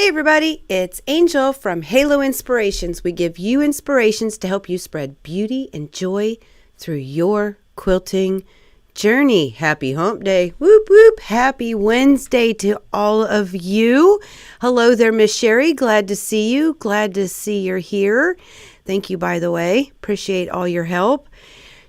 Hey everybody, it's Angel from Halo Inspirations. We give you inspirations to help you spread beauty and joy through your quilting journey. Happy hump day. Whoop whoop. Happy Wednesday to all of you. Hello there, Miss Sherry. Glad to see you. Glad to see you're here. Thank you, by the way. Appreciate all your help.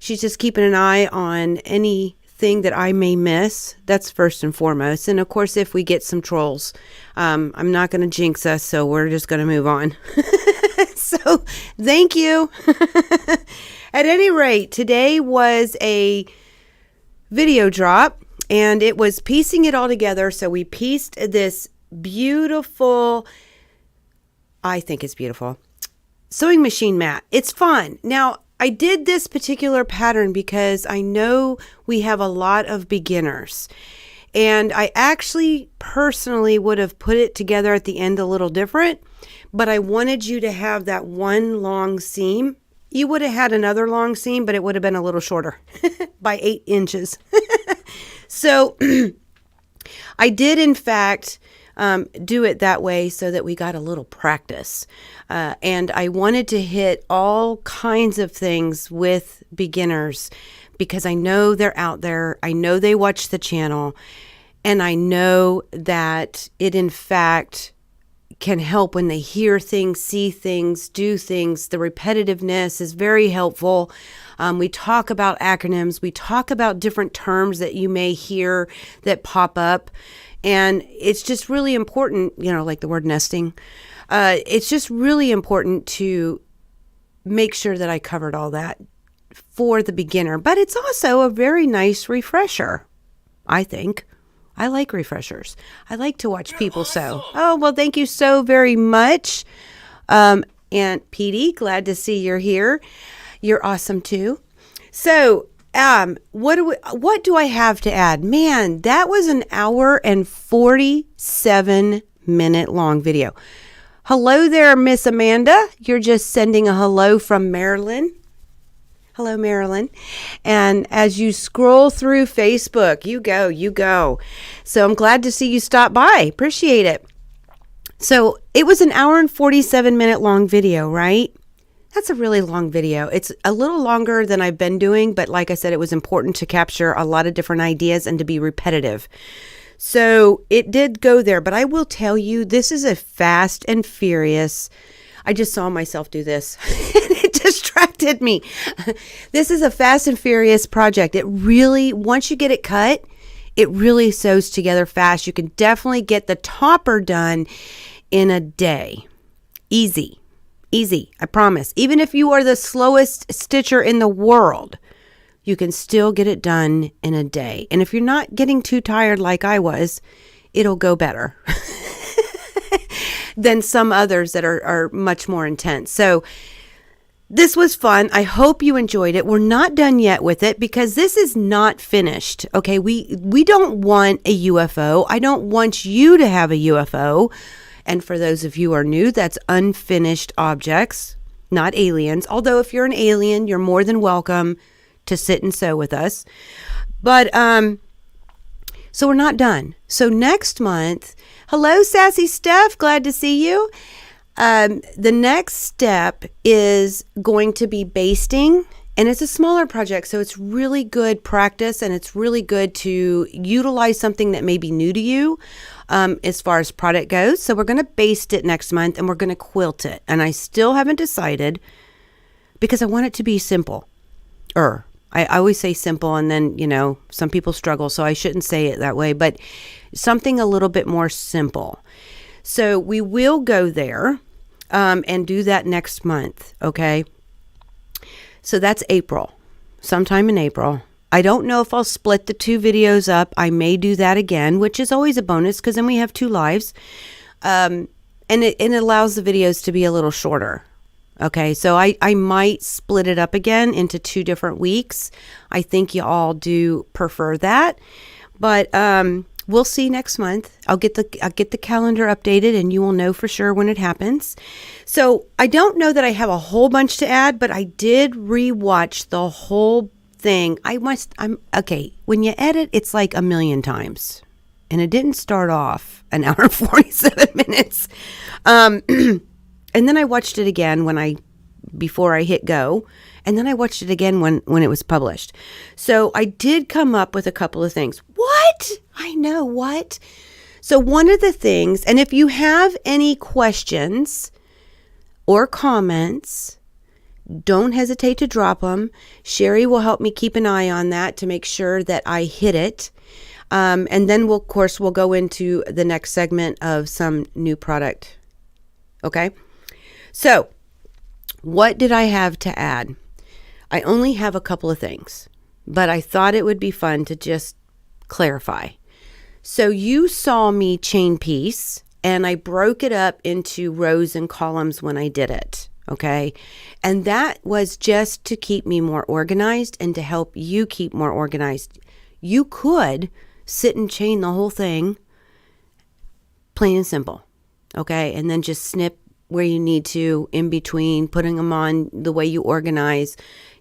She's just keeping an eye on anything that I may miss. That's first and foremost. And of course, if we get some trolls, I'm not going to jinx us, so we're just going to move on. So thank you. At any rate, today was a video drop and it was piecing it all together. So we pieced this beautiful, I think it's beautiful, sewing machine mat. It's fun. Now, I did this particular pattern because I know we have a lot of beginners, and I actually personally would have put it together at the end a little different, but I wanted you to have that one long seam. You would have had another long seam, but it would have been a little shorter by 8 inches. So I did, in fact, do it that way so that we got a little practice. And I wanted to hit all kinds of things with beginners because I know they're out there. I know they watch the channel, and I know that it, in fact, can help when they hear things, see things, do things. The repetitiveness is very helpful. We talk about acronyms. We talk about different terms that you may hear that pop up. And it's just really important, like the word nesting. It's just really important to make sure that I covered all that for the beginner. But it's also a very nice refresher, I think. I like refreshers. I like to watch people sew. Oh, well, thank you so very much. Aunt Petey, glad to see you're here. You're awesome too. So, what do I have to add? Man, that was an hour and 47-minute long video. Hello there, Miss Amanda. You're just sending a hello from Maryland. Hello, Marilyn. And as you scroll through Facebook, you go. So I'm glad to see you stop by. Appreciate it. So it was an hour and 47-minute long video, right? That's a really long video. It's a little longer than I've been doing, but like I said, it was important to capture a lot of different ideas and to be repetitive. So it did go there, but I will tell you, this is a fast and furious. I just saw myself do this. It distracted me. This is a fast and furious project. It really, once you get it cut, it really sews together fast. You can definitely get the topper done in a day. Easy, I promise. Even if you are the slowest stitcher in the world, you can still get it done in a day. And if you're not getting too tired like I was, it'll go better than some others that are much more intense. So this was fun. I hope you enjoyed it. We're not done yet with it because this is not finished. Okay, we don't want a UFO. I don't want you to have a UFO. And for those of you who are new, that's unfinished objects, not aliens. Although if you're an alien, you're more than welcome to sit and sew with us. But so we're not done. So next month, hello, Sassy Steph. Glad to see you. The next step is going to be basting, and it's a smaller project, so it's really good practice, and it's really good to utilize something that may be new to you as far as product goes. So we're going to baste it next month, and we're going to quilt it. And I still haven't decided because I want it to be simple. I always say simple, and then, some people struggle, so I shouldn't say it that way, but something a little bit more simple. So we will go there and do that next month, okay? So that's April, sometime in April. I don't know if I'll split the 2 videos up. I may do that again, which is always a bonus because then we have 2 lives. And it allows the videos to be a little shorter. Okay, so I might split it up again into 2 different weeks. I think you all do prefer that, but we'll see next month. I'll get the calendar updated, and you will know for sure when it happens. So I don't know that I have a whole bunch to add, but I did rewatch the whole thing. I'm okay. When you edit, it's like a million times. and it didn't start off an hour and 47 minutes. And then I watched it again before I hit go. And then I watched it again when it was published. So I did come up with a couple of things. What? I know, what? So one of the things, and if you have any questions or comments, don't hesitate to drop them. Sherry will help me keep an eye on that to make sure that I hit it. And then we'll go into the next segment of some new product. Okay? So, what did I have to add? I only have a couple of things, but I thought it would be fun to just clarify. So you saw me chain piece, and I broke it up into rows and columns when I did it, okay? And that was just to keep me more organized and to help you keep more organized. You could sit and chain the whole thing, plain and simple, okay? And then just snip where you need to in between, putting them on the way you organize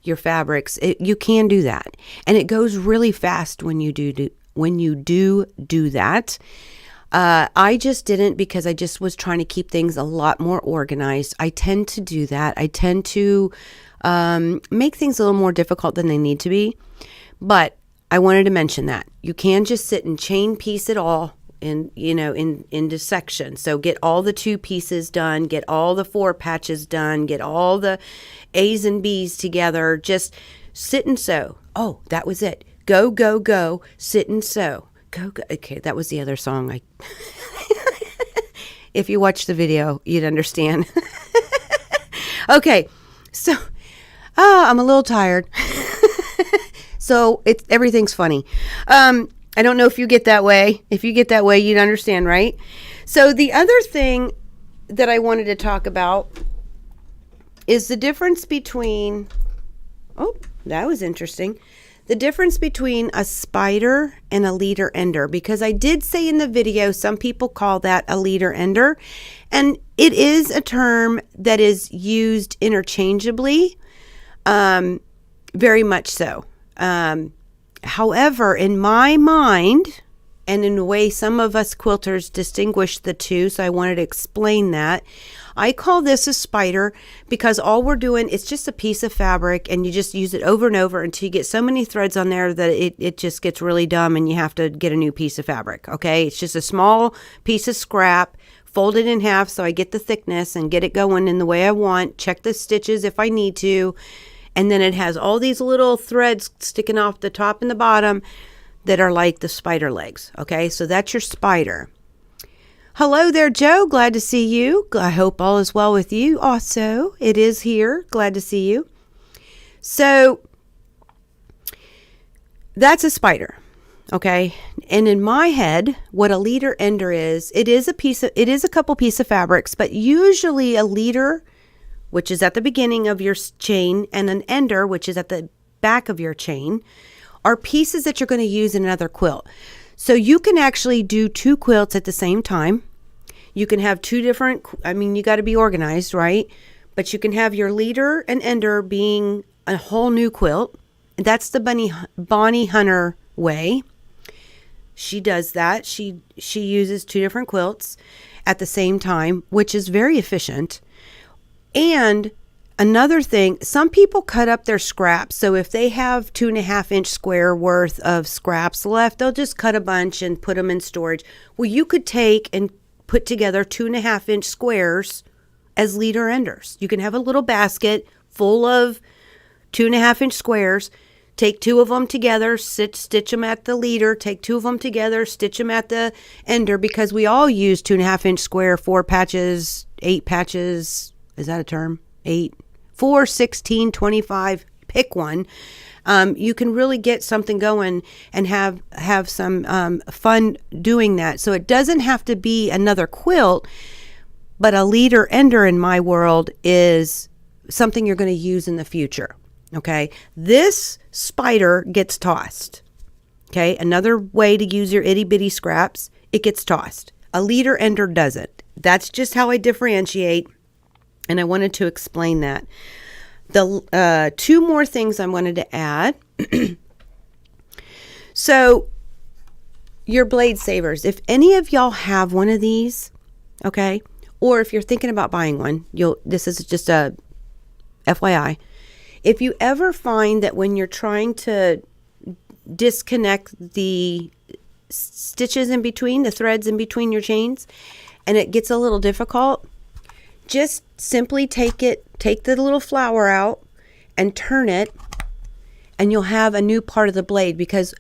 your fabrics. You can do that, and it goes really fast when you do that. I just didn't, because I just was trying to keep things a lot more organized. I tend to do that. I tend to make things a little more difficult than they need to be, but I wanted to mention that you can just sit and chain piece it all into sections. So get all the 2 pieces done, get all the 4 patches done, get all the A's and B's together, just sit and sew. Oh, that was it. Go, go, go, sit and sew. Go, go. Okay, that was the other song. If you watch the video, you'd understand. Okay, so I'm a little tired. So everything's funny. I don't know if you get that way. If you get that way, you'd understand, right? So the other thing that I wanted to talk about is the difference between, that was interesting. The difference between a spider and a leader ender, because I did say in the video, some people call that a leader ender, and it is a term that is used interchangeably, very much so. However, in my mind, and in a way some of us quilters distinguish the two, so I wanted to explain that. I call this a spider because all we're doing is just a piece of fabric, and you just use it over and over until you get so many threads on there that it just gets really dumb and you have to get a new piece of fabric, okay? It's just a small piece of scrap, fold it in half so I get the thickness and get it going in the way I want, check the stitches if I need to, and then it has all these little threads sticking off the top and the bottom that are like the spider legs. Okay, so that's your spider. Hello there, Joe. Glad to see you. I hope all is well with you. Also, it is here. Glad to see you. So that's a spider. Okay, and in my head, what a leader ender is, it is a couple piece of fabrics, but usually a leader, which is at the beginning of your chain, and an ender, which is at the back of your chain, are pieces that you're going to use in another quilt. So you can actually do 2 quilts at the same time. You can have 2 different, you got to be organized, right? But you can have your leader and ender being a whole new quilt. That's the Bonnie Hunter way. She does that. She uses 2 different quilts at the same time, which is very efficient. And another thing, some people cut up their scraps. So if they have 2.5-inch square worth of scraps left, they'll just cut a bunch and put them in storage. Well, you could take and put together 2.5-inch squares as leader enders. You can have a little basket full of 2.5-inch squares. Take 2 of them together, stitch them at the leader, take 2 of them together, stitch them at the ender, because we all use 2.5-inch square, 4 patches, 8 patches. Is that a term? 8, 4, 16, 25, pick one. You can really get something going and have some fun doing that. So it doesn't have to be another quilt, but a leader ender in my world is something you're going to use in the future. Okay, this spider gets tossed. Okay, another way to use your itty bitty scraps, it gets tossed. A leader ender doesn't. That's just how I differentiate, and I wanted to explain that. The 2 more things I wanted to add. So your blade savers. If any of y'all have one of these, okay, or if you're thinking about buying one, this is just a FYI. If you ever find that when you're trying to disconnect the stitches in between, the threads in between your chains, and it gets a little difficult, just simply take the little flower out and turn it, and you'll have a new part of the blade, because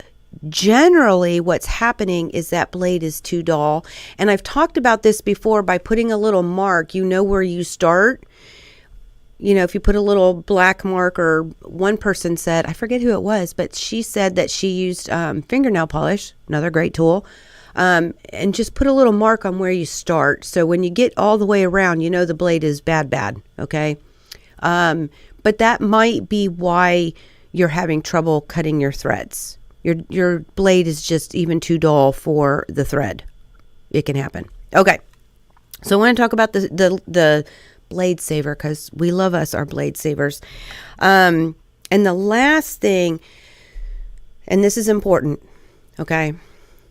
generally what's happening is that blade is too dull. And I've talked about this before. By putting a little mark, you know where you start. You know, if you put a little black mark, or one person said, I forget who it was, but she said that she used fingernail polish, another great tool, and just put a little mark on where you start. So when you get all the way around, you know the blade is bad, okay? But that might be why you're having trouble cutting your threads. Your blade is just even too dull for the thread. It can happen. Okay, so I want to talk about the blade saver, because we love our blade savers. And the last thing, and this is important, okay?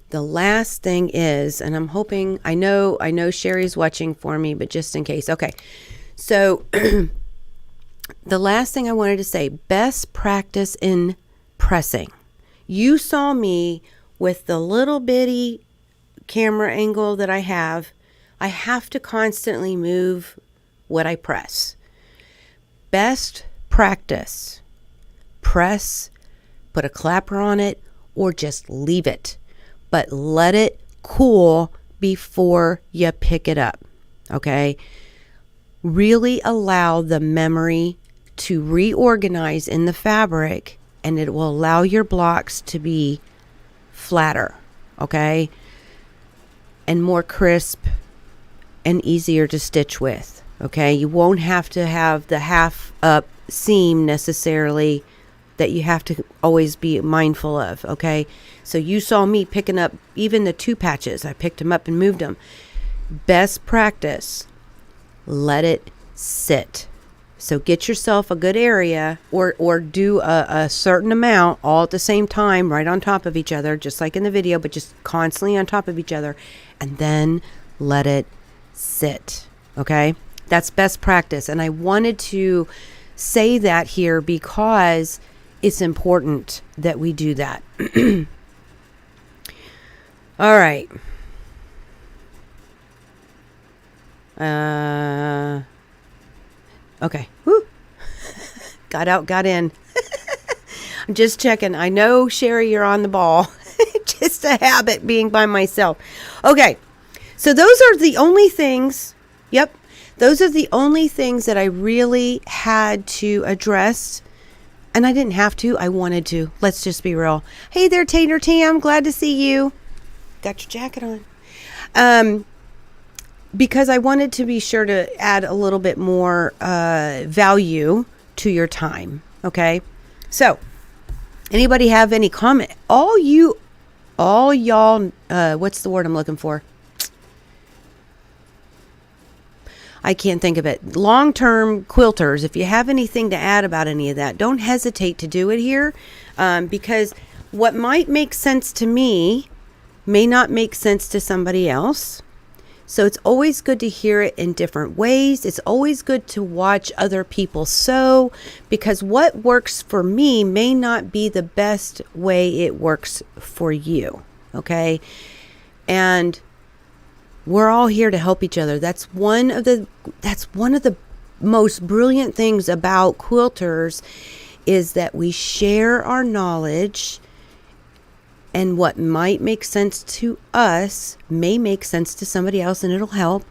The last thing is, and I'm hoping, I know Sherry's watching for me, but just in case. Okay, so the last thing I wanted to say, best practice in pressing. You saw me with the little bitty camera angle that I have to constantly move what I press. Best practice, press, put a clapper on it, or just leave it, but let it cool before you pick it up, okay? Really allow the memory to reorganize in the fabric, and it will allow your blocks to be flatter, okay? And more crisp and easier to stitch with, okay? You won't have to have the half up seam necessarily that you have to always be mindful of, okay? So you saw me picking up even the 2 patches. I picked them up and moved them. Best practice, let it sit. So get yourself a good area, or do a certain amount all at the same time, right on top of each other, just like in the video, but just constantly on top of each other, and then let it sit, okay? That's best practice. And I wanted to say that here because it's important that we do that. All right. Okay. Woo. Got out, got in. I'm just checking. I know, Sherry, you're on the ball. Just a habit being by myself. Okay. So those are the only things. Yep. Those are the only things that I really had to address. And I didn't have to. I wanted to. Let's just be real. Hey there, Tater Tam. Glad to see you. Got your jacket on. Because I wanted to be sure to add a little bit more value to your time. Okay. So, anybody have any comment? All y'all, what's the word I'm looking for? I can't think of it. Long-term quilters, if you have anything to add about any of that, don't hesitate to do it here. Because what might make sense to me may not make sense to somebody else. So it's always good to hear it in different ways. It's always good to watch other people sew, because what works for me may not be the best way it works for you. Okay. And we're all here to help each other. That's one of the most brilliant things about quilters, is that we share our knowledge. And what might make sense to us may make sense to somebody else, and it'll help.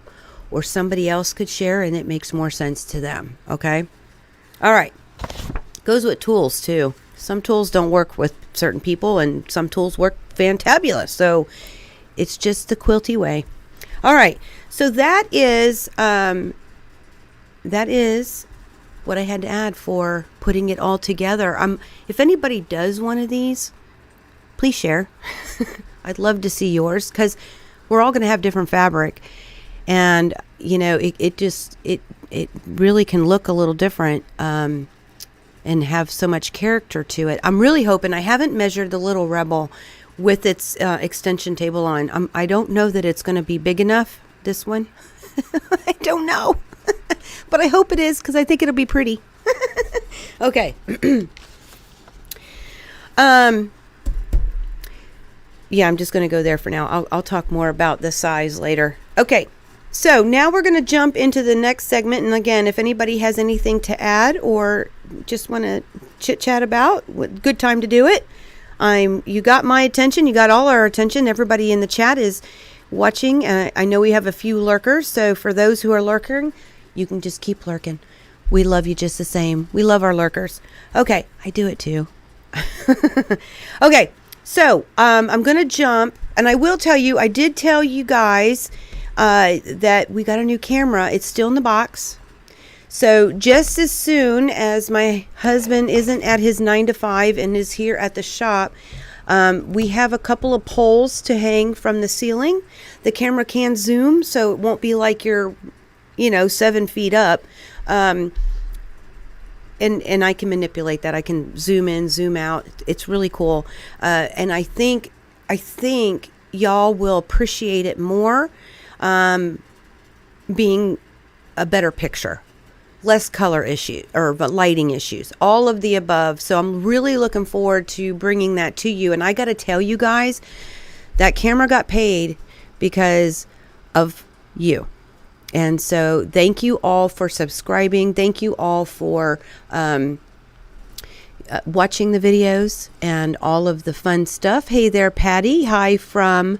Or somebody else could share and it makes more sense to them. Okay? All right. Goes with tools too. Some tools don't work with certain people, and some tools work fantabulous. So it's just the quilty way. All right. So that is what I had to add for putting it all together. If anybody does one of these, please share. I'd love to see yours, because we're all going to have different fabric, and it really can look a little different and have so much character to it. I'm really hoping, I haven't measured the Little Rebel with its extension table on. I don't know that it's going to be big enough, this one. I don't know. But I hope it is, because I think it'll be pretty. Okay. Yeah, I'm just going to go there for now. I'll talk more about the size later. Okay. So now we're going to jump into the next segment. And again, if anybody has anything to add or just want to chit chat about, good time to do it. You got my attention. You got all our attention. Everybody in the chat is watching. I know we have a few lurkers. So for those who are lurking, you can just keep lurking. We love you just the same. We love our lurkers. Okay. I do it too. Okay. So I'm going to jump, and I will tell you, I did tell you guys that we got a new camera. It's still in the box. So just as soon as my husband isn't at his 9 to 5 and is here at the shop, we have a couple of poles to hang from the ceiling. The camera can zoom, so it won't be like you're, 7 feet up. And I can manipulate that. I can zoom in, zoom out. It's really cool. And I think y'all will appreciate it more. Being a better picture, less color issue or lighting issues, all of the above. So I'm really looking forward to bringing that to you. And I got to tell you guys, that camera got paid because of you. And so thank you all for subscribing. Thank you all for watching the videos and all of the fun stuff. Hey there, Patty. Hi from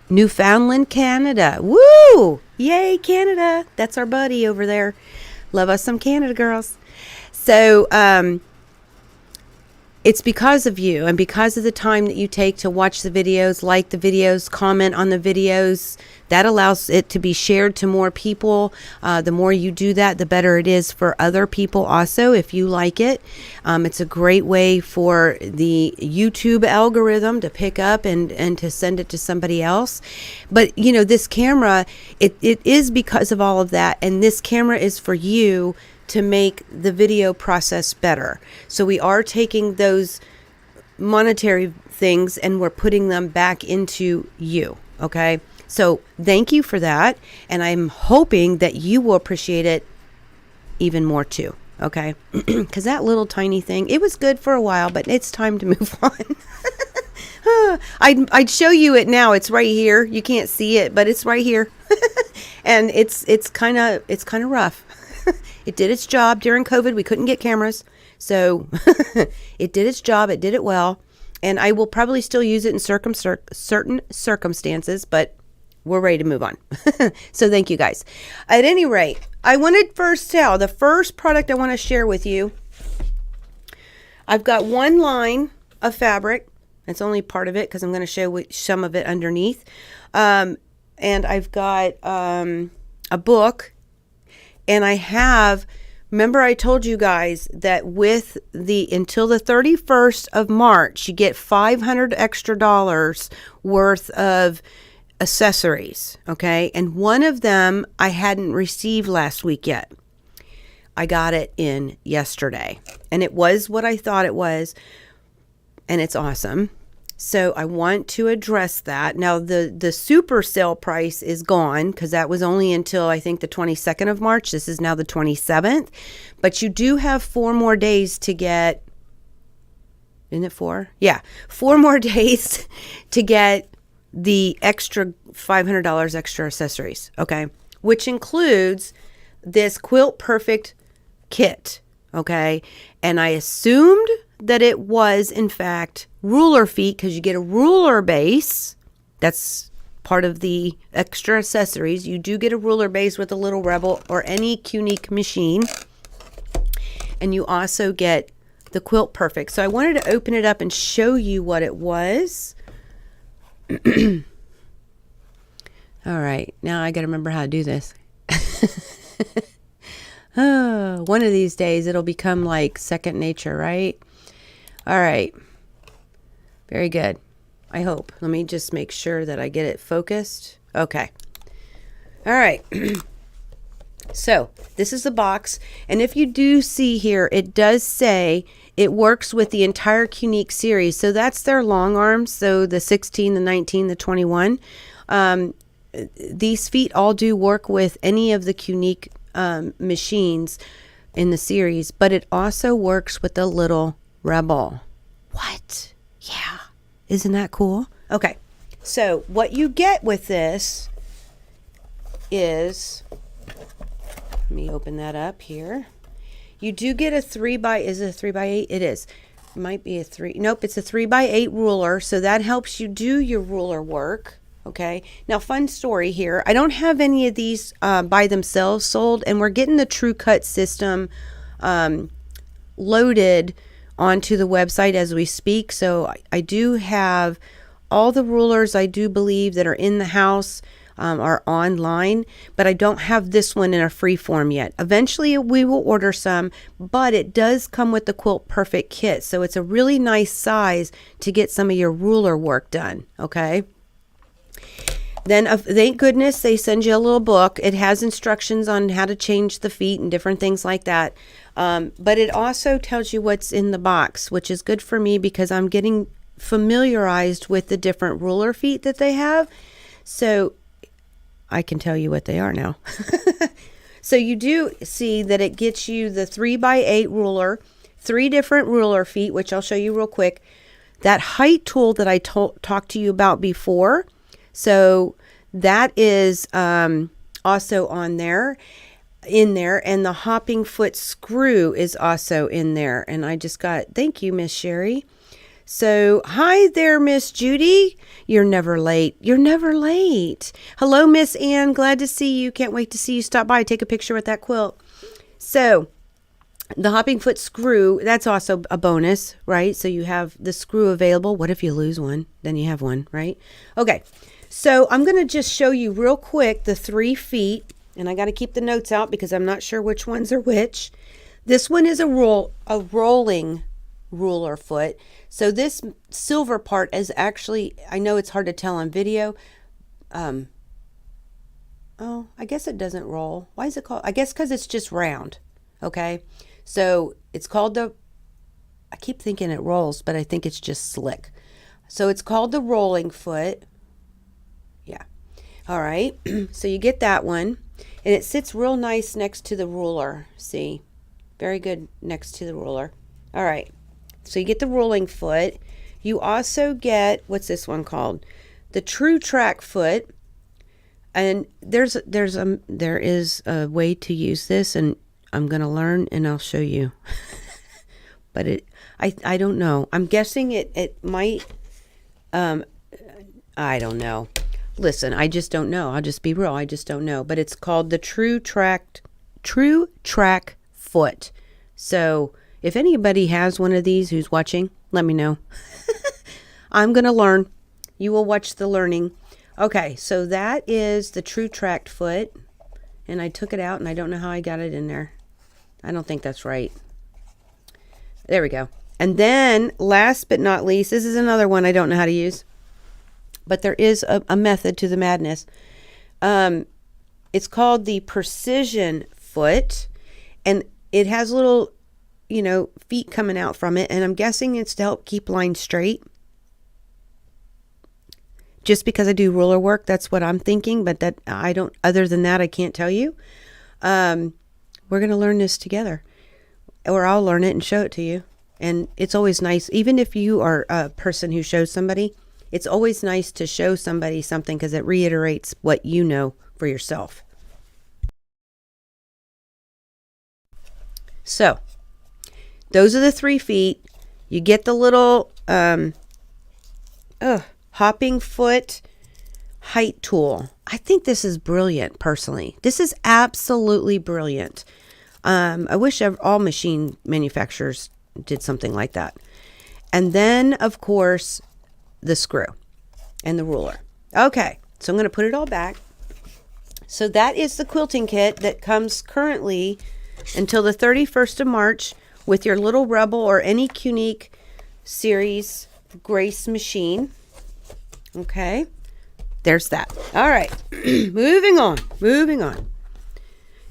Newfoundland, Canada. Woo! Yay, Canada. That's our buddy over there. Love us some Canada girls. So, it's because of you and because of the time that you take to watch the videos, like the videos, comment on the videos. That allows it to be shared to more people. The more you do that, the better it is for other people also, if you like it. It's a great way for the YouTube algorithm to pick up and to send it to somebody else. But, this camera, it is because of all of that. And this camera is for you to make the video process better. So we are taking those monetary things and we're putting them back into you. Okay. So thank you for that. And I'm hoping that you will appreciate it even more too. Okay. Because that little tiny thing, it was good for a while, but it's time to move on. I'd show you it now. It's right here. You can't see it, but it's right here. And it's kind of rough. It did its job during COVID. We couldn't get cameras. So it did its job. It did it well. And I will probably still use it in certain circumstances, but we're ready to move on. So thank you guys. At any rate, I wanted first tell the first product I want to share with you. I've got one line of fabric. That's only part of it because I'm going to show some of it underneath. And I've got a book. And I have, remember I told you guys that with until the 31st of March, you get $500 extra worth of accessories. Okay. And one of them I hadn't received last week yet. I got it in yesterday and it was what I thought it was. And it's awesome. So I want to address that. Now, the super sale price is gone because that was only until I think the 22nd of March. This is now the 27th. But you do have 4 more days to get, isn't it 4? Yeah, 4 more days to get the extra $500 extra accessories, okay? Which includes this Quilt Perfect kit, okay? And I assumed that it was, in fact, ruler feet because you get a ruler base. That's part of the extra accessories. You do get a ruler base with a little Rebel or any Qnique machine. And you also get the Quilt Perfect. So I wanted to open it up and show you what it was. All right. Now I got to remember how to do this. Oh, one of these days it'll become like second nature, right? All right. Very good. I hope. Let me just make sure that I get it focused. Okay. All right. So this is the box. And if you do see here, it does say it works with the entire Qnique series. So that's their long arms. So the 16, the 19, the 21. These feet all do work with any of the Qnique machines in the series, but it also works with the little Rebel. What? Yeah. Isn't that cool? Okay. So what you get with this is, let me open that up here. You do get a 3x, is it a 3x8? It is. It might be a 3. Nope, it's a 3x8 ruler. So that helps you do your ruler work. Okay. Now, fun story here. I don't have any of these by themselves sold, and we're getting the True Cut system loaded onto the website as we speak. So I do have all the rulers, I do believe, that are in the house are online, but I don't have this one in a free form yet. Eventually we will order some, but it does come with the Quilt Perfect kit. So it's a really nice size to get some of your ruler work done. Okay. Then, thank goodness, they send you a little book. It has instructions on how to change the feet and different things like that. But it also tells you what's in the box, which is good for me because I'm getting familiarized with the different ruler feet that they have. So I can tell you what they are now. So you do see that it gets you the 3x8 ruler, 3 different ruler feet, which I'll show you real quick. That height tool that I talked to you about before. So that is also on there, in there, and the hopping foot screw is also in there. And I just got, thank you, Miss Sherry. So, hi there, Miss Judy. You're never late. You're never late. Hello, Miss Ann. Glad to see you. Can't wait to see you stop by. Take a picture with that quilt. So, the hopping foot screw, that's also a bonus, right? So you have the screw available. What if you lose one? Then you have one, right? Okay. So I'm going to just show you real quick the 3 feet, and I got to keep the notes out because I'm not sure which ones are which. This one is a rolling ruler foot. So this silver part is actually, I know it's hard to tell on video. Oh, I guess it doesn't roll. Why is it called? I guess because it's just round. Okay. So it's called I keep thinking it rolls, but I think it's just slick. So it's called the rolling foot. Yeah. All right. So you get that one, and it sits real nice next to the ruler. See, very good next to the ruler. All right. So you get the rolling foot. You also get, what's this one called? The True Track foot. And there is a way to use this, and I'm going to learn and I'll show you. But I don't know. I'm guessing it might, I don't know. Listen, I just don't know. I'll just be real. I just don't know. But it's called the True Track foot. So if anybody has one of these who's watching, let me know. I'm going to learn. You will watch the learning. Okay, so that is the True Track foot. And I took it out, and I don't know how I got it in there. I don't think that's right. There we go. And then, last but not least, this is another one I don't know how to use. But there is a method to the madness. It's called the Precision foot. And it has little, feet coming out from it. And I'm guessing it's to help keep lines straight. Just because I do ruler work, that's what I'm thinking. But that I don't. Other than that, I can't tell you. We're going to learn this together. Or I'll learn it and show it to you. And it's always nice, even if you are a person who shows somebody, it's always nice to show somebody something because it reiterates what you know for yourself. So, those are the 3 feet. You get the little hopping foot height tool. I think this is brilliant, personally. This is absolutely brilliant. I wish all machine manufacturers did something like that. And then, of course, the screw and the ruler. Okay, so I'm going to put it all back. So that is the quilting kit that comes currently until the 31st of March with your little Rebel or any Qnique series Grace machine. Okay, there's that. All right, moving on.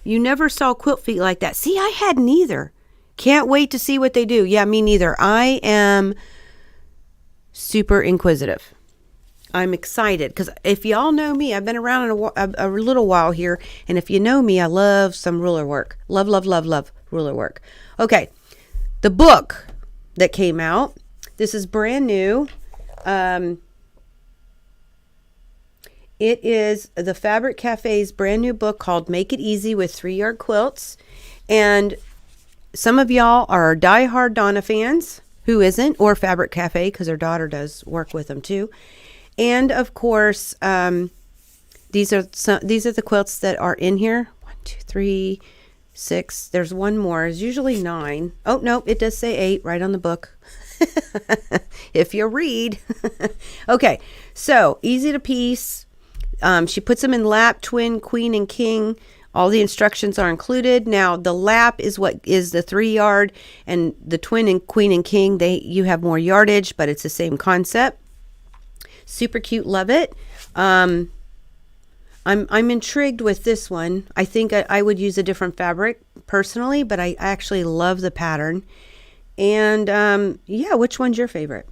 You never saw quilt feet like that. See, I hadn't either. Can't wait to see what they do. Yeah, me neither. I am super inquisitive. I'm excited because if y'all know me, I've been around a little while here. And if you know me, I love some ruler work. Love, love, love, love ruler work. Okay. The book that came out. This is brand new. It is the Fabric Cafe's brand new book called Make It Easy with 3-Yard Quilts. And some of y'all are diehard Donna fans. Who isn't? Or Fabric Cafe, because her daughter does work with them too. And of course, these are the quilts that are in here. 1, 2, 3, 6. There's one more. It's usually 9. Oh no, it does say 8 right on the book. If you read. Okay, so easy to piece. She puts them in lap, twin, queen, and king. All the instructions are included. Now the lap is what is the 3-yard, and the twin and queen and king, you have more yardage, but it's the same concept. Super cute, love it. I'm intrigued with this one. I think I would use a different fabric personally, but I actually love the pattern. And yeah, which one's your favorite?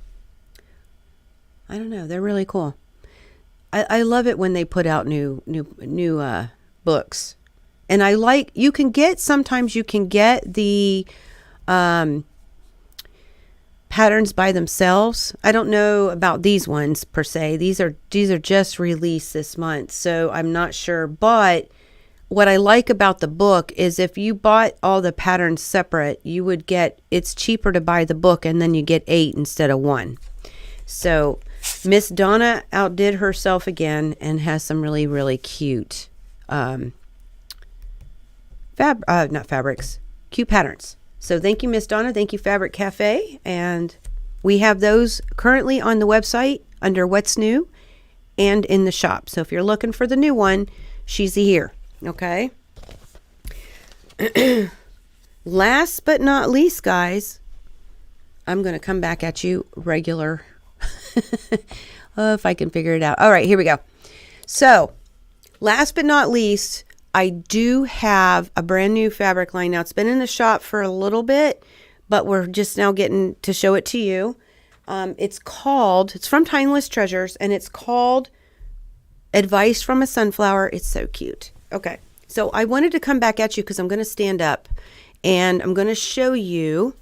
I don't know. They're really cool. I love it when they put out new books. And I like, sometimes you can get the patterns by themselves. I don't know about these ones per se. These are just released this month, so I'm not sure. But what I like about the book is if you bought all the patterns separate, it's cheaper to buy the book and then you get 8 instead of 1. So Miss Donna outdid herself again and has some really, really cute cute patterns. So thank you, Miss Donna. Thank you, Fabric Cafe. And we have those currently on the website under What's New and in the shop. So if you're looking for the new one, she's here. Okay. Last but not least, guys, I'm going to come back at you regular. If I can figure it out. All right, here we go. So last but not least, I do have a brand new fabric line. Now, it's been in the shop for a little bit, but we're just now getting to show it to you. It's from Timeless Treasures, and it's called Advice from a Sunflower. It's so cute. Okay, so I wanted to come back at you because I'm going to stand up, and I'm going to show you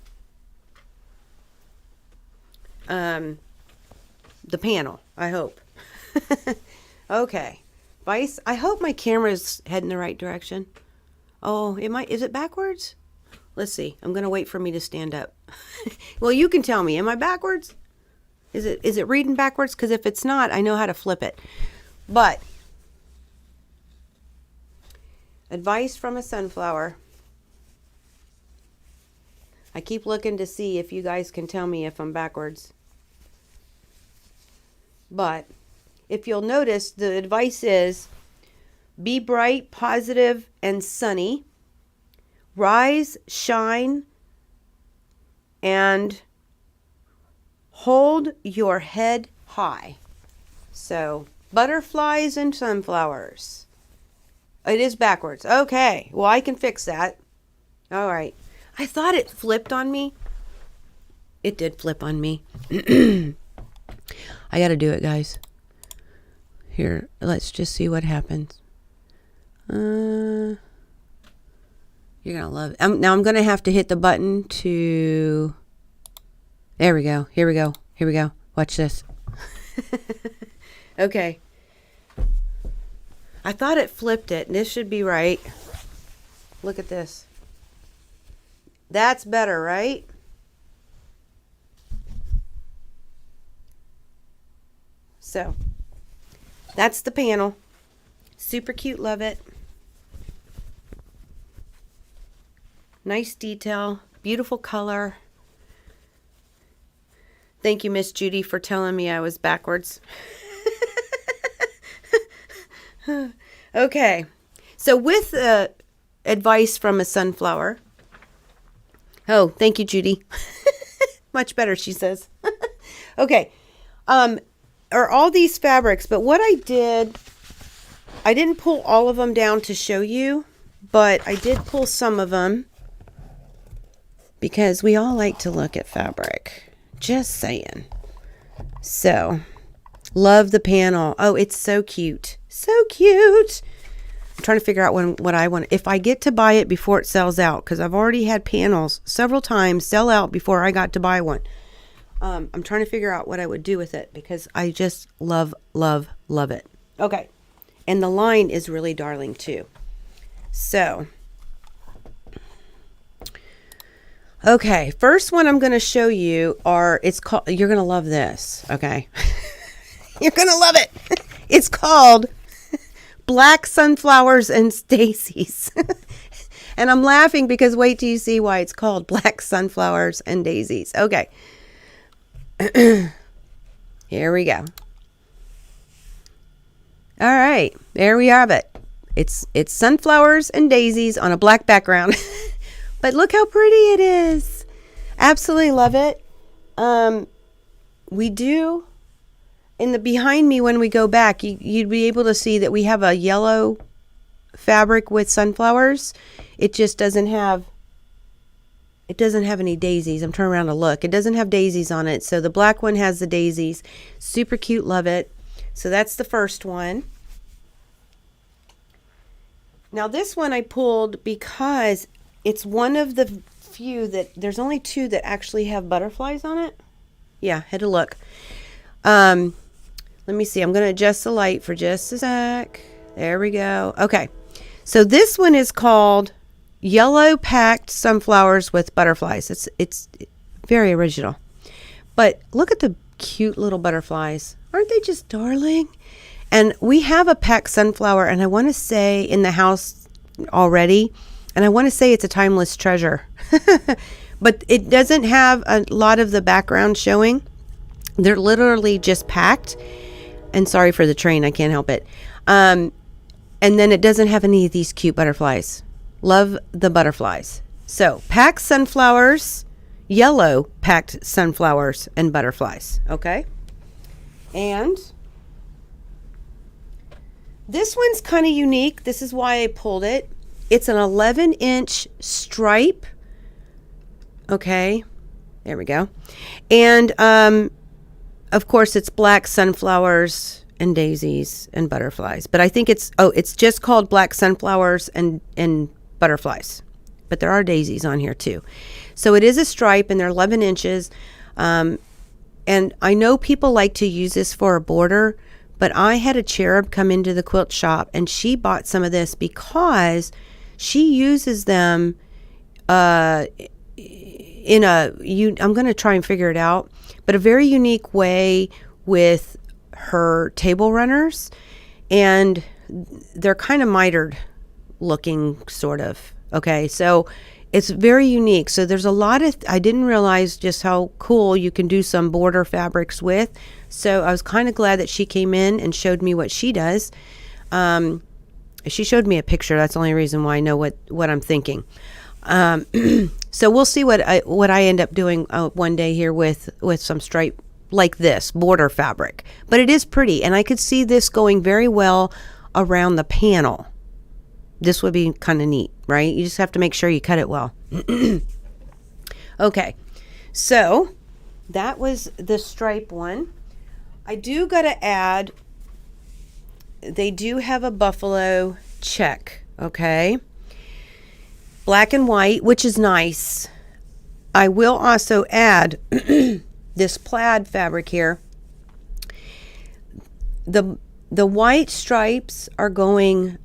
the panel, I hope. Okay. I hope my camera's heading the right direction. Oh, is it backwards? Let's see. I'm going to wait for me to stand up. Well, you can tell me. Am I backwards? Is it reading backwards? Because if it's not, I know how to flip it. But Advice from a Sunflower. I keep looking to see if you guys can tell me if I'm backwards. But if you'll notice, the advice is be bright, positive, and sunny. Rise, shine, and hold your head high. So, butterflies and sunflowers. It is backwards. Okay, well, I can fix that. All right. I thought it flipped on me. It did flip on me. I got to do it, guys. Here, let's just see what happens. You're going to love it. Now I'm going to have to hit the button to... There we go. Here we go. Here we go. Watch this. Okay. I thought it flipped it. This should be right. Look at this. That's better, right? So, that's the panel. Super cute, love it. Nice detail, beautiful color. Thank you, Miss Judy, for telling me I was backwards. Okay, so with advice from a sunflower. Oh, thank you, Judy. Much better, she says. Okay, are all these fabrics, but what I didn't pull all of them down to show you, but I did pull some of them because we all like to look at fabric. Just saying. So, love the panel. Oh, it's so cute. So cute. I'm trying to figure out what I want. If I get to buy it before it sells out, because I've already had panels several times sell out before I got to buy one. I'm trying to figure out what I would do with it because I just love, love, love it. Okay. And the line is really darling too. So, okay. First one I'm going to show you it's called, you're going to love this. Okay. You're going to love it. It's called Black Sunflowers and Daisies. And I'm laughing because wait till you see why it's called Black Sunflowers and Daisies. Okay. Here we go. All right, there we have it. It's sunflowers and daisies on a black background. But look how pretty it is. Absolutely love it. We do, in the behind me when we go back, you'd be able to see that we have a yellow fabric with sunflowers. It just doesn't have any daisies. I'm turning around to look. It doesn't have daisies on it. So the black one has the daisies. Super cute. Love it. So that's the first one. Now this one I pulled because it's one of the few that there's only two that actually have butterflies on it. Yeah, had to look. Let me see. I'm going to adjust the light for just a sec. There we go. Okay. So this one is called Yellow Packed Sunflowers with Butterflies. It's very original. But look at the cute little butterflies. Aren't they just darling? And we have a packed sunflower, and I want to say in the house already, and I want to say it's a timeless treasure. But it doesn't have a lot of the background showing. They're literally just packed. And sorry for the train, I can't help it. And then it doesn't have any of these cute butterflies. Love the butterflies. So, packed sunflowers, yellow packed sunflowers and butterflies. Okay? And this one's kind of unique. This is why I pulled it. It's an 11-inch stripe. Okay? There we go. And, of course, it's black sunflowers and daisies and butterflies. But I think it's just called Black Sunflowers and Butterflies. But there are daisies on here too. So it is a stripe and they're 11 inches. And I know people like to use this for a border, but I had a cherub come into the quilt shop and she bought some of this because she uses them I'm going to try and figure it out, but a very unique way with her table runners, and they're kind of mitered looking, sort of. Okay, so it's very unique. So there's a lot of, I didn't realize just how cool you can do some border fabrics with. So I was kind of glad that she came in and showed me what she does. She showed me a picture. That's the only reason why I know what I'm thinking. So we'll see what I end up doing one day here with some stripe like this border fabric. But it is pretty, and I could see this going very well around the panel. This would be kind of neat, right? You just have to make sure you cut it well. Okay, so that was the stripe one. I do got to add, they do have a buffalo check, okay? Black and white, which is nice. I will also add this plaid fabric here. The white stripes are going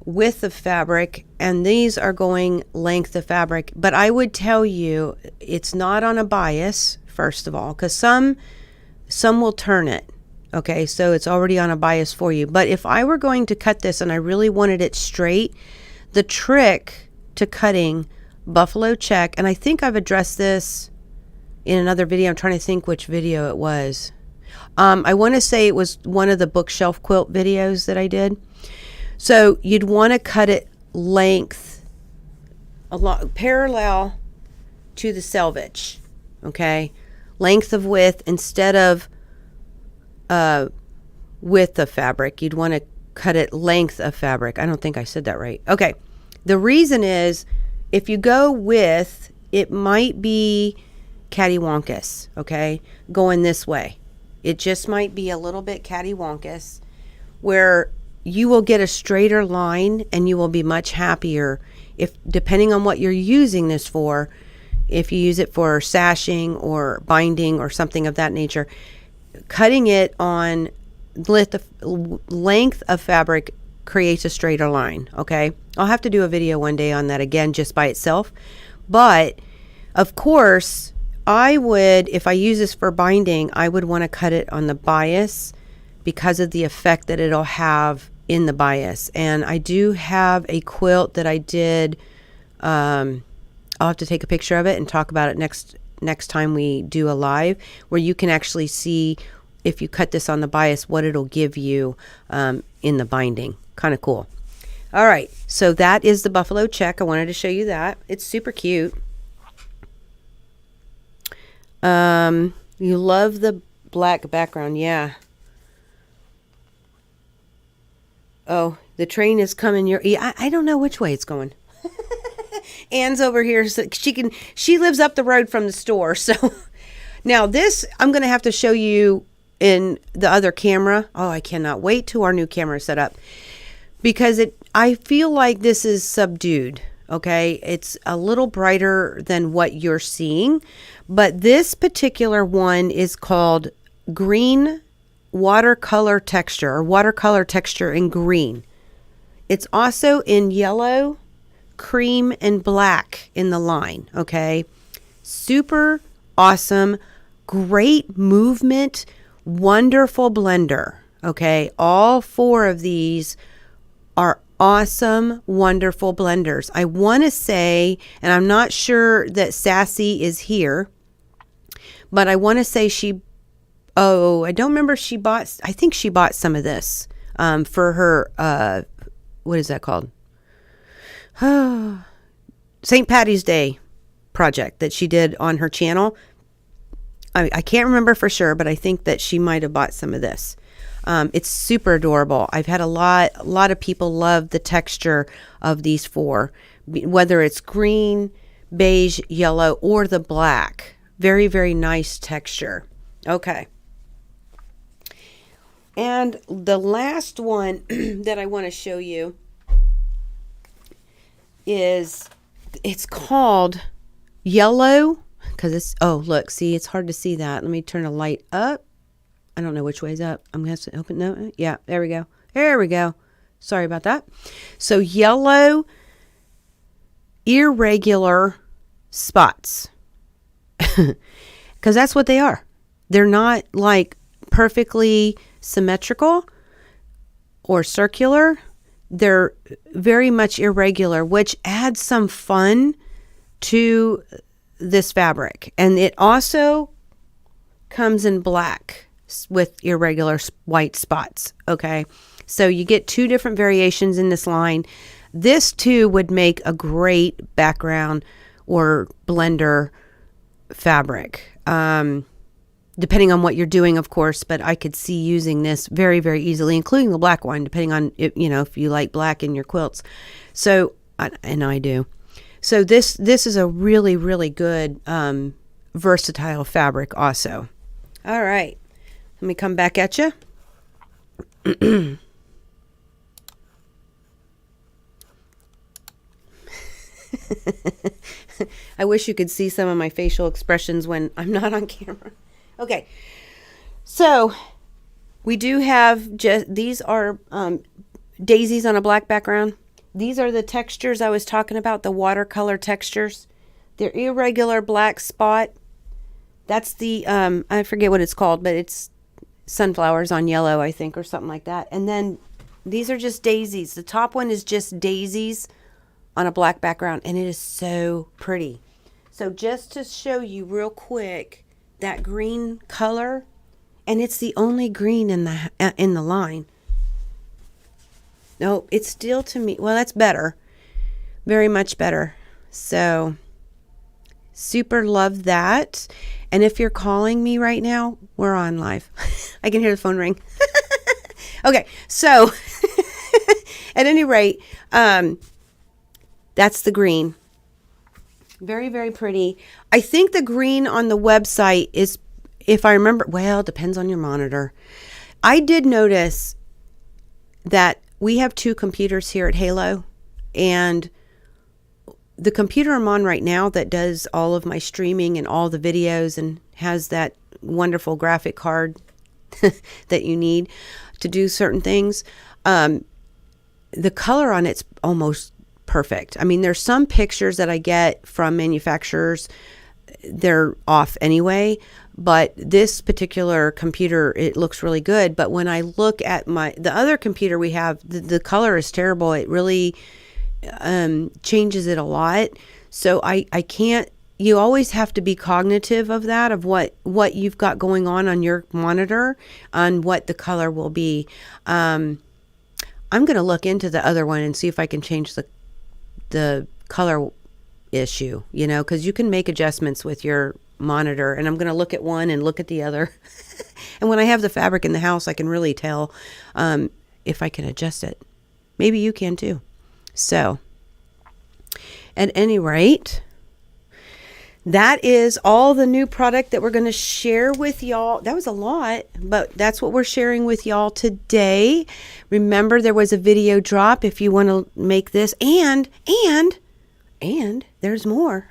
width of fabric, and these are going length of fabric. But I would tell you, it's not on a bias, first of all, because some will turn it. Okay, so it's already on a bias for you. But if I were going to cut this and I really wanted it straight, the trick to cutting buffalo check, and I think I've addressed this in another video. I'm trying to think which video it was. I want to say it was one of the bookshelf quilt videos that I did. So you'd want to cut it length, parallel to the selvage, okay? Length of width instead of width of fabric. You'd want to cut it length of fabric. I don't think I said that right. Okay, The reason is, if you go with, it might be cattywampus, okay, going this way. It just might be a little bit cattywampus, where you will get a straighter line and you will be much happier if, depending on what you're using this for, if you use it for sashing or binding or something of that nature, cutting it on length of fabric creates a straighter line, okay? I'll have to do a video one day on that again, just by itself. But of course, I would, if I use this for binding, I would want to cut it on the bias because of the effect that it'll have in the bias. And I do have a quilt that I did. I'll have to take a picture of it and talk about it next time we do a live, where you can actually see, if you cut this on the bias, what it'll give you in the binding. Kind of cool. All right, so that is the buffalo check. I wanted to show you that. It's super cute. You love the black background, yeah. Oh, the train is coming your... I don't know which way it's going. Anne's over here, so she lives up the road from the store. So now this, I'm going to have to show you in the other camera. Oh, I cannot wait till our new camera is set up, because I feel like this is subdued. Okay, it's a little brighter than what you're seeing, but this particular one is called green watercolor texture, or watercolor texture in green. It's also in yellow, cream, and black in the line. Okay, super awesome, great movement, wonderful blender. Okay, all four of these are awesome, wonderful blenders. I want to say, and I'm not sure that Sassy is here, but I want to say I don't remember if she bought, I think she bought some of this for her, what is that called? St. Patty's Day project that she did on her channel. I can't remember for sure, but I think that she might have bought some of this. It's super adorable. I've had a lot of people love the texture of these four, whether it's green, beige, yellow, or the black. Very, very nice texture. Okay. And the last one that I want to show you is, it's called Yellow, because it's, oh, look, see, it's hard to see that. Let me turn the light up. I don't know which way's up. I'm going to have to open, no, yeah, there we go. There we go. Sorry about that. So yellow irregular spots, because that's what they are. They're not like perfectly symmetrical or circular. They're very much irregular, which adds some fun to this fabric. And it also comes in black with irregular white spots. Okay, so you get two different variations in this line. This too would make a great background or blender fabric, depending on what you're doing, of course. But I could see using this very, very easily, including the black one, depending on if you like black in your quilts. So, and I do. So this is a really, really good versatile fabric also. All right. Let me come back at you. I wish you could see some of my facial expressions when I'm not on camera. Okay, so we do have these are daisies on a black background. These are the textures I was talking about, the watercolor textures. They're irregular black spot. That's the, I forget what it's called, but it's sunflowers on yellow, I think, or something like that. And then these are just daisies. The top one is just daisies on a black background, and it is so pretty. So just to show you real quick, that green color, and it's the only green in the line. No, it's still, to me, well, that's better. Very much better. So super love that. And if you're calling me right now, we're on live. I can hear the phone ring. Okay, so at any rate, That's the green. Very, very pretty. I think the green on the website is, if I remember, well, it depends on your monitor. I did notice that we have 2 computers here at Halo, and the computer I'm on right now that does all of my streaming and all the videos and has that wonderful graphic card that you need to do certain things, the color on it's almost perfect. I mean, there's some pictures that I get from manufacturers, they're off anyway, but this particular computer, it looks really good. But when I look at the other computer we have, the color is terrible. It really changes it a lot. So I can't, you always have to be cognitive of that, of what you've got going on your monitor, on what the color will be. I'm going to look into the other one and see if I can change the color issue, because you can make adjustments with your monitor, and I'm going to look at one and look at the other. And when I have the fabric in the house, I can really tell if I can adjust it. Maybe you can too. So at any rate, that is all the new product that we're going to share with y'all. That was a lot, but that's what we're sharing with y'all today. Remember, there was a video drop if you want to make this, and there's more.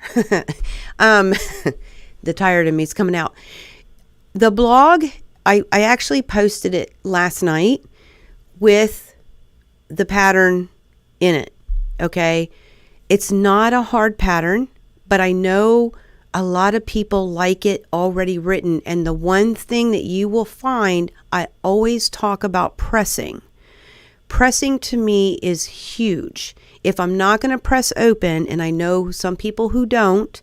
The tired in me is coming out. The blog, I actually posted it last night with the pattern in it. Okay. It's not a hard pattern, but I know a lot of people like it already written. And the one thing that you will find, I always talk about pressing. Pressing to me is huge. If I'm not going to press open, and I know some people who don't,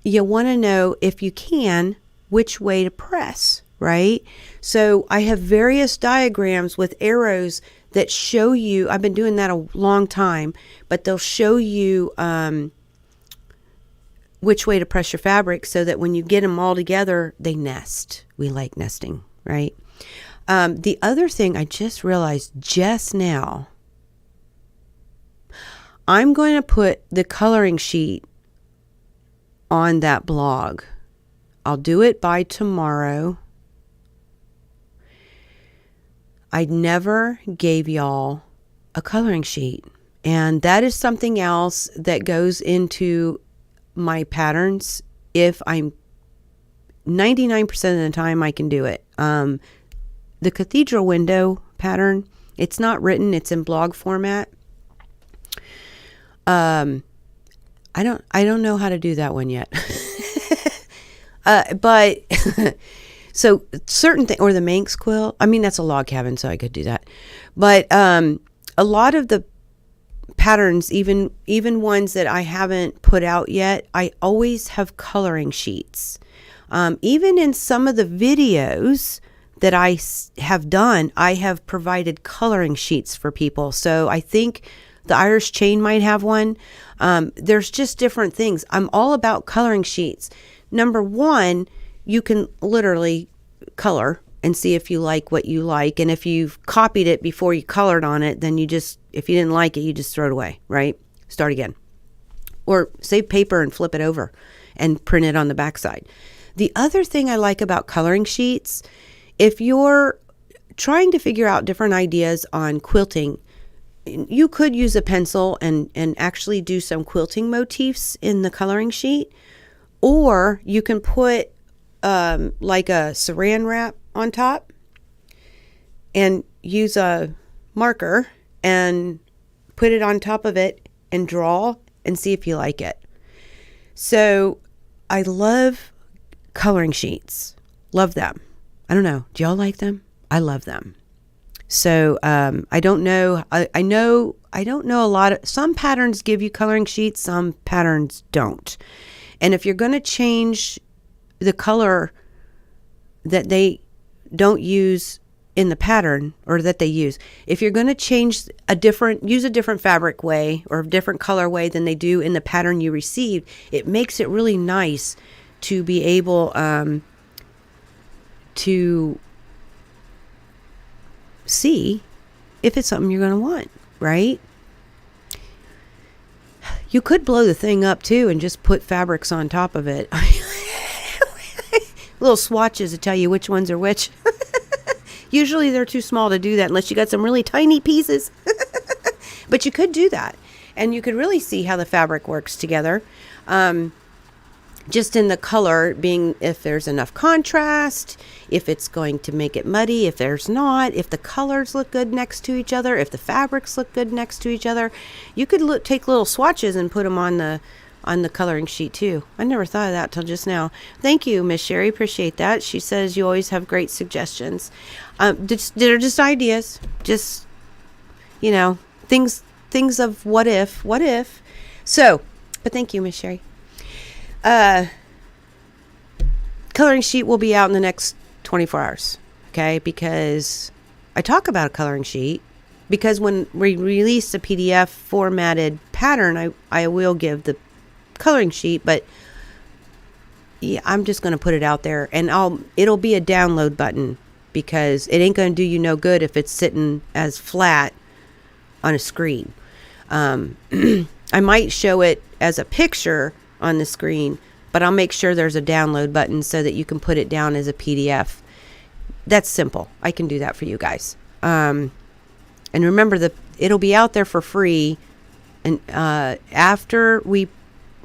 you want to know, if you can, which way to press, right? So I have various diagrams with arrows that show you, I've been doing that a long time, but they'll show you which way to press your fabric so that when you get them all together, they nest. We like nesting, right? The other thing I just realized just now, I'm going to put the coloring sheet on that blog. I'll do it by tomorrow. I never gave y'all a coloring sheet, and that is something else that goes into my patterns. If I'm 99% of the time I can do it. The cathedral window pattern, it's not written, it's in blog format. I don't know how to do that one yet. But so certain things, or the Manx quilt, I mean, that's a log cabin, so I could do that. But a lot of the patterns, even ones that I haven't put out yet, I always have coloring sheets. Even in some of the videos that I have done, I have provided coloring sheets for people. So I think the Irish chain might have one. There's just different things. I'm all about coloring sheets. Number one, you can literally color and see if you like what you like. And if you've copied it before you colored on it, then if you didn't like it, you just throw it away, right? Start again. Or save paper and flip it over and print it on the backside. The other thing I like about coloring sheets, if you're trying to figure out different ideas on quilting, you could use a pencil and actually do some quilting motifs in the coloring sheet. Or you can put like a saran wrap on top and use a marker and put it on top of it and draw and see if you like it. So I love coloring sheets. Love them. I don't know. Do y'all like them? I love them. So I don't know. I don't know a lot of, some patterns give you coloring sheets, some patterns don't. And if you're going to change the color that they don't use in the pattern, or that they use, if you're going to use a different fabric way or a different color way than they do in the pattern you received, it makes it really nice to be able to see if it's something you're going to want, right? You could blow the thing up too and just put fabrics on top of it. Little swatches to tell you which ones are which. Usually they're too small to do that unless you got some really tiny pieces. But you could do that. And you could really see how the fabric works together. Just in the color being, if there's enough contrast, if it's going to make it muddy, if there's not, if the colors look good next to each other, if the fabrics look good next to each other. You could take little swatches and put them on the coloring sheet too. I never thought of that till just now. Thank you, Miss Sherry. Appreciate that. She says you always have great suggestions. They're just ideas. Just, things of what if. So, but thank you, Miss Sherry. Coloring sheet will be out in the next 24 hours. Okay. Because I talk about a coloring sheet because when we release a PDF formatted pattern, I will give the coloring sheet, but yeah, I'm just going to put it out there and it'll be a download button because it ain't going to do you no good if it's sitting as flat on a screen. I might show it as a picture on the screen, but I'll make sure there's a download button so that you can put it down as a PDF. That's simple. I can do that for you guys. And remember it'll be out there for free. And after we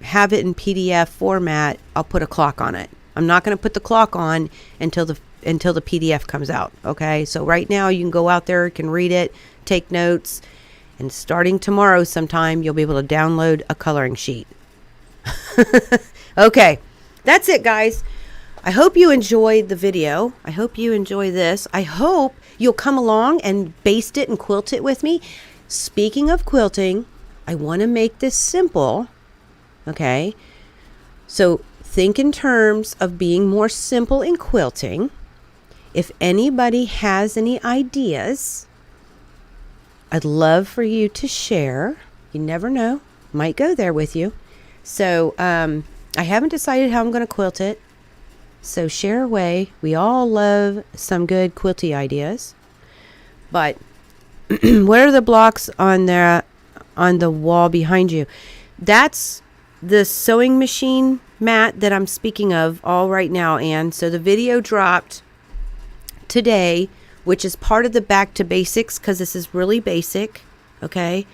have it in PDF format, I'll put a clock on it. I'm not going to put the clock on until the PDF comes out. Okay. So right now you can go out there, you can read it, take notes, and starting tomorrow sometime, you'll be able to download a coloring sheet. Okay, that's it, guys. I hope you enjoyed the video. I hope you enjoy this. I hope you'll come along and baste it and quilt it with me. Speaking of quilting, I want to make this simple. Okay, so think in terms of being more simple in quilting. If anybody has any ideas, I'd love for you to share. You never know, might go there with you. So I haven't decided how I'm going to quilt it. So share away. We all love some good quilty ideas. But what are the blocks on the wall behind you? That's the sewing machine mat that I'm speaking of all right now, Anne. So the video dropped today, which is part of the back to basics because this is really basic. Okay.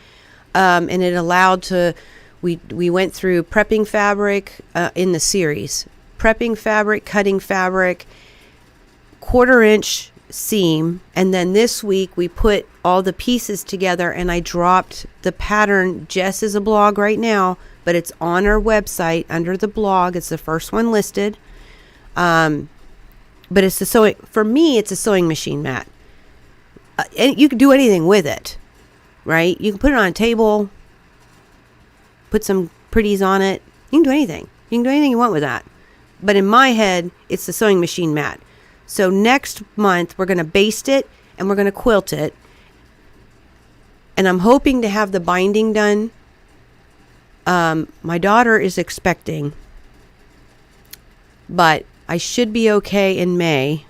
And it allowed to... We went through prepping fabric in the series. Prepping fabric, cutting fabric, 1/4 inch seam. And then this week we put all the pieces together and I dropped the pattern just as a blog right now. But it's on our website under the blog. It's the first one listed. But it's the sewing. For me, it's a sewing machine mat. And you can do anything with it, right? You can put it on a table. Put some pretties on it. You can do anything. You can do anything you want with that. But in my head, it's the sewing machine mat. So next month, we're going to baste it and we're going to quilt it. And I'm hoping to have the binding done. My daughter is expecting. But I should be okay in May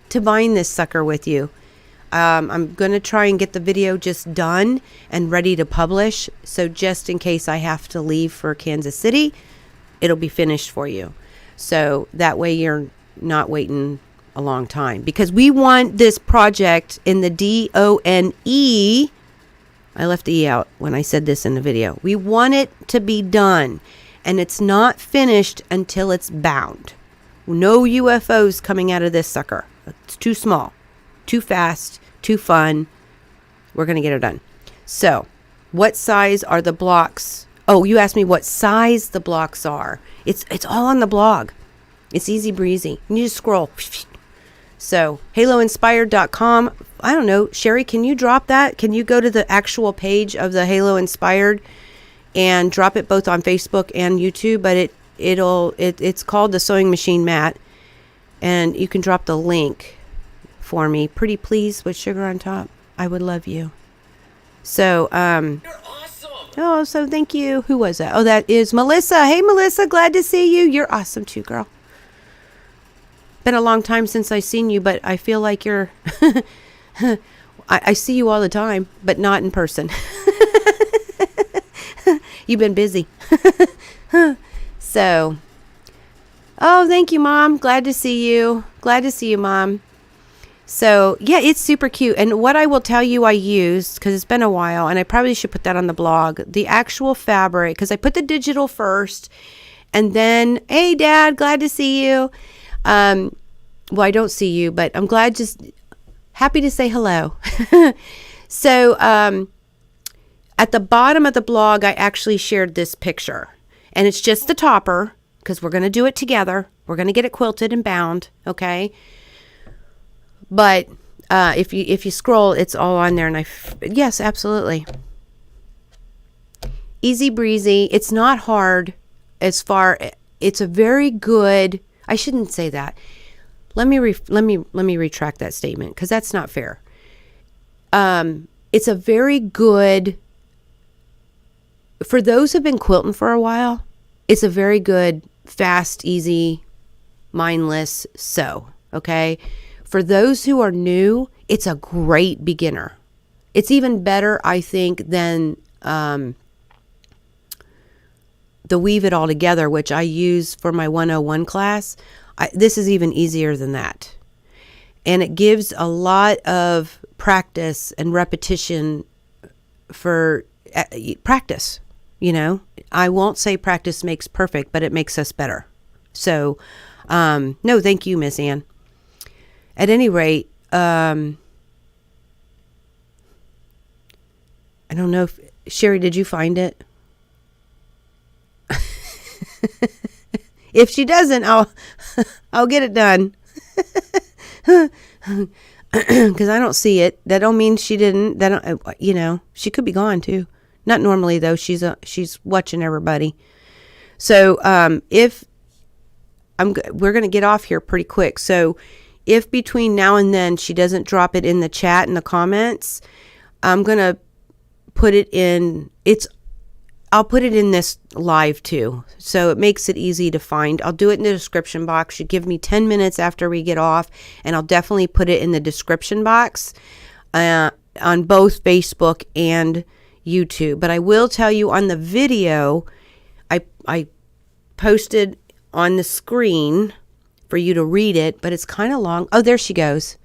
to bind this sucker with you. I'm going to try and get the video just done and ready to publish. So just in case I have to leave for Kansas City, it'll be finished for you. So that way you're not waiting a long time. Because we want this project in the D-O-N-E. I left the E out when I said this in the video. We want it to be done. And it's not finished until it's bound. No UFOs coming out of this sucker. It's too small. Too fast, too fun. We're going to get it done. So, what size are the blocks? Oh, you asked me what size the blocks are. It's all on the blog. It's easy breezy. You just scroll. So, haloinspired.com. I don't know. Sherry, can you drop that? Can you go to the actual page of the Halo Inspired and drop it both on Facebook and YouTube? But it's called the Sewing Machine Mat. And you can drop the link for me, pretty please, with sugar on top. I would love you. So you're awesome. Oh, so thank you. Who was that? Oh, that is Melissa. Hey Melissa, glad to see you. You're awesome too, girl. Been a long time since I've seen you, but I feel like you're I see you all the time, but not in person. You've been busy. So, oh, thank you, Mom. Glad to see you. Glad to see you, Mom. So, yeah, it's super cute. And what I will tell you I used, because it's been a while, and I probably should put that on the blog, the actual fabric, because I put the digital first, and then, hey, Dad, glad to see you. Well, I don't see you, but I'm glad, just happy to say hello. So, at the bottom of the blog, I actually shared this picture. And it's just the topper, because we're going to do it together. We're going to get it quilted and bound, okay? But if you scroll, it's all on there. And yes, absolutely. Easy breezy. It's not hard it's a very good, I shouldn't say that. Let me retract that statement, because that's not fair. It's a very good, for those who've been quilting for a while, it's a very good, fast, easy, mindless sew, okay? For those who are new, it's a great beginner. It's even better, I think, than the Weave It All Together, which I use for my 101 class. This is even easier than that. And it gives a lot of practice and repetition for practice. You know, I won't say practice makes perfect, but it makes us better. So, no, thank you, Miss Ann. At any rate, I don't know if, Sherry, did you find it? If she doesn't, I'll get it done. Because I don't see it. That don't mean she didn't. That don't, she could be gone too. Not normally though. She's watching everybody. So we're gonna get off here pretty quick. So if between now and then she doesn't drop it in the chat in the comments, I'm gonna put it in. I'll put it in this live too. So it makes it easy to find. I'll do it in the description box. You give me 10 minutes after we get off, and I'll definitely put it in the description box on both Facebook and YouTube. But I will tell you on the video, I posted on the screen for you to read it, but it's kind of long. Oh, there she goes.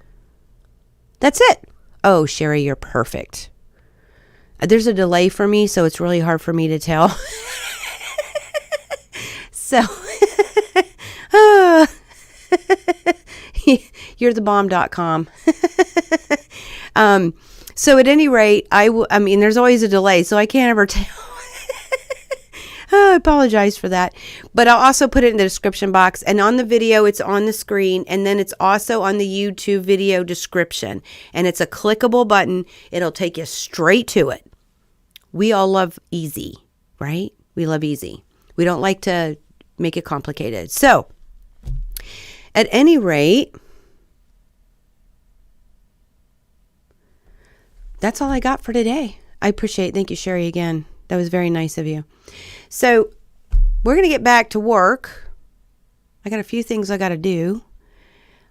That's it. Oh, Sherry, you're perfect. There's a delay for me, so it's really hard for me to tell. So, you're the bomb.com. So at any rate, I mean, there's always a delay, so I can't ever tell. I apologize for that. But I'll also put it in the description box. And on the video, it's on the screen. And then it's also on the YouTube video description. And it's a clickable button. It'll take you straight to it. We all love easy, right? We love easy. We don't like to make it complicated. So, at any rate, that's all I got for today. I appreciate it. Thank you, Sherry, again. That was very nice of you. So, we're going to get back to work. I got a few things I got to do.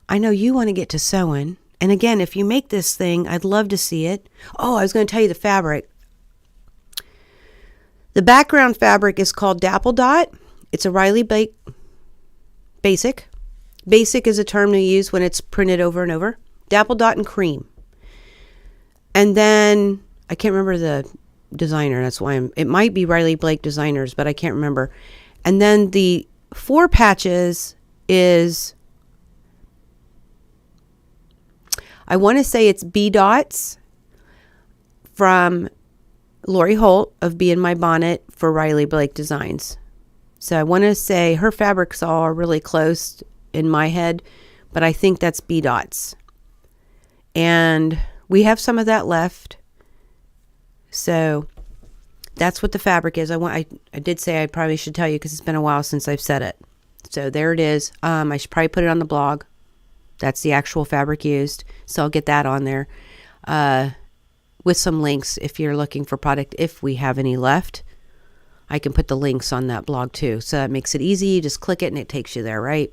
I know you want to get to sewing. And again, if you make this thing, I'd love to see it. Oh, I was going to tell you the fabric. The background fabric is called Dapple Dot. It's a Riley Blake Basic. Basic is a term we use when it's printed over and over. Dapple Dot and Cream. And then, I can't remember the designer. That's why it might be Riley Blake Designers, but I can't remember. And then the 4 patches is, I want to say it's B Dots from Lori Holt of Bee in My Bonnet for Riley Blake Designs. So I want to say her fabrics all are really close in my head, but I think that's B Dots. And we have some of that left. So that's what the fabric is. I did say I probably should tell you because it's been a while since I've said it. So there it is. I should probably put it on the blog. That's the actual fabric used. So I'll get that on there with some links if you're looking for product. If we have any left, I can put the links on that blog too. So that makes it easy. You just click it and it takes you there, right?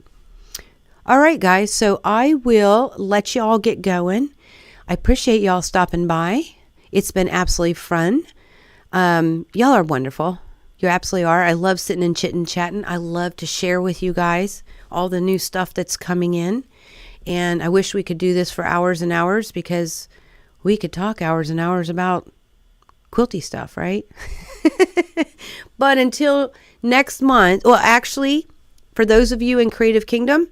All right, guys. So I will let you all get going. I appreciate y'all stopping by. It's been absolutely fun. Y'all are wonderful. You absolutely are. I love sitting and chitting and chatting. I love to share with you guys all the new stuff that's coming in. And I wish we could do this for hours and hours, because we could talk hours and hours about quilty stuff, right? But until next month, well, actually, for those of you in Creative Kingdom,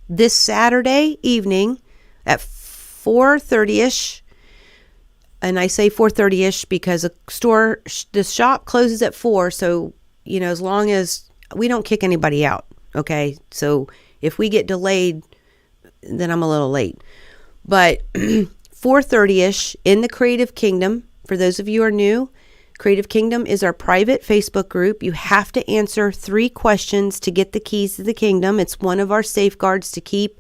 this Saturday evening at 4:30ish, and I say 4:30ish because the shop closes at 4. So, as long as we don't kick anybody out, okay? So if we get delayed, then I'm a little late. But 4:30ish in the Creative Kingdom, for those of you who are new, Creative Kingdom is our private Facebook group. You have to answer 3 questions to get the keys to the kingdom. It's one of our safeguards to keep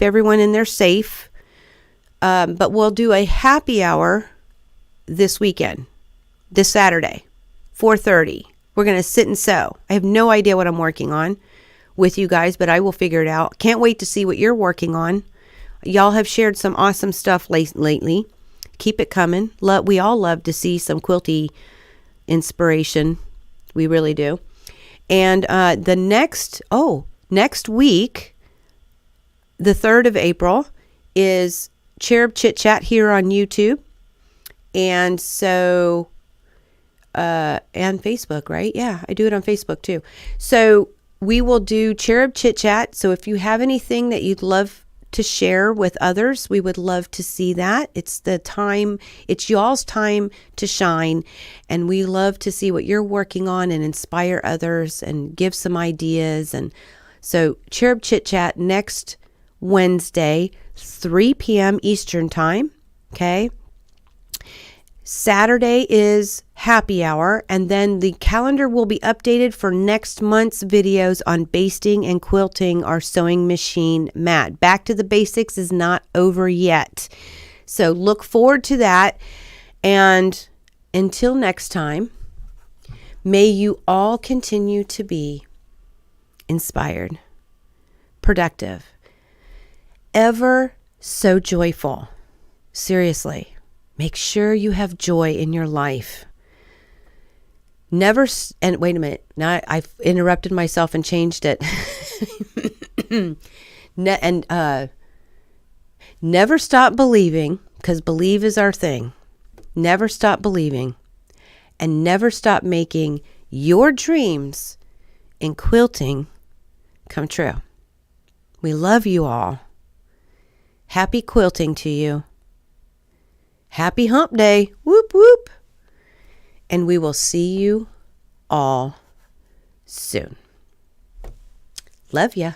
everyone in there safe. But we'll do a happy hour this weekend, this Saturday, 4:30. We're going to sit and sew. I have no idea what I'm working on with you guys, but I will figure it out. Can't wait to see what you're working on. Y'all have shared some awesome stuff lately. Keep it coming. We all love to see some quilty inspiration. We really do. And next week, the 3rd of April, is Cherub Chit Chat here on YouTube. And so, and Facebook, right? Yeah, I do it on Facebook too. So we will do Cherub Chit Chat. So if you have anything that you'd love to share with others, we would love to see that. It's y'all's time to shine, and we love to see what you're working on and inspire others and give some ideas. And so Cherub Chit Chat next Wednesday, 3 p.m. Eastern time. Okay. Saturday is happy hour, and then the calendar will be updated for next month's videos on basting and quilting our sewing machine mat. Back to the basics is not over yet. So look forward to that. And until next time, may you all continue to be inspired, productive, ever so joyful. Seriously. Make sure you have joy in your life. And wait a minute. Now I've interrupted myself and changed it. Never stop believing, because believe is our thing. Never stop believing, and never stop making your dreams in quilting come true. We love you all. Happy quilting to you. Happy hump day. Whoop, whoop. And we will see you all soon. Love ya.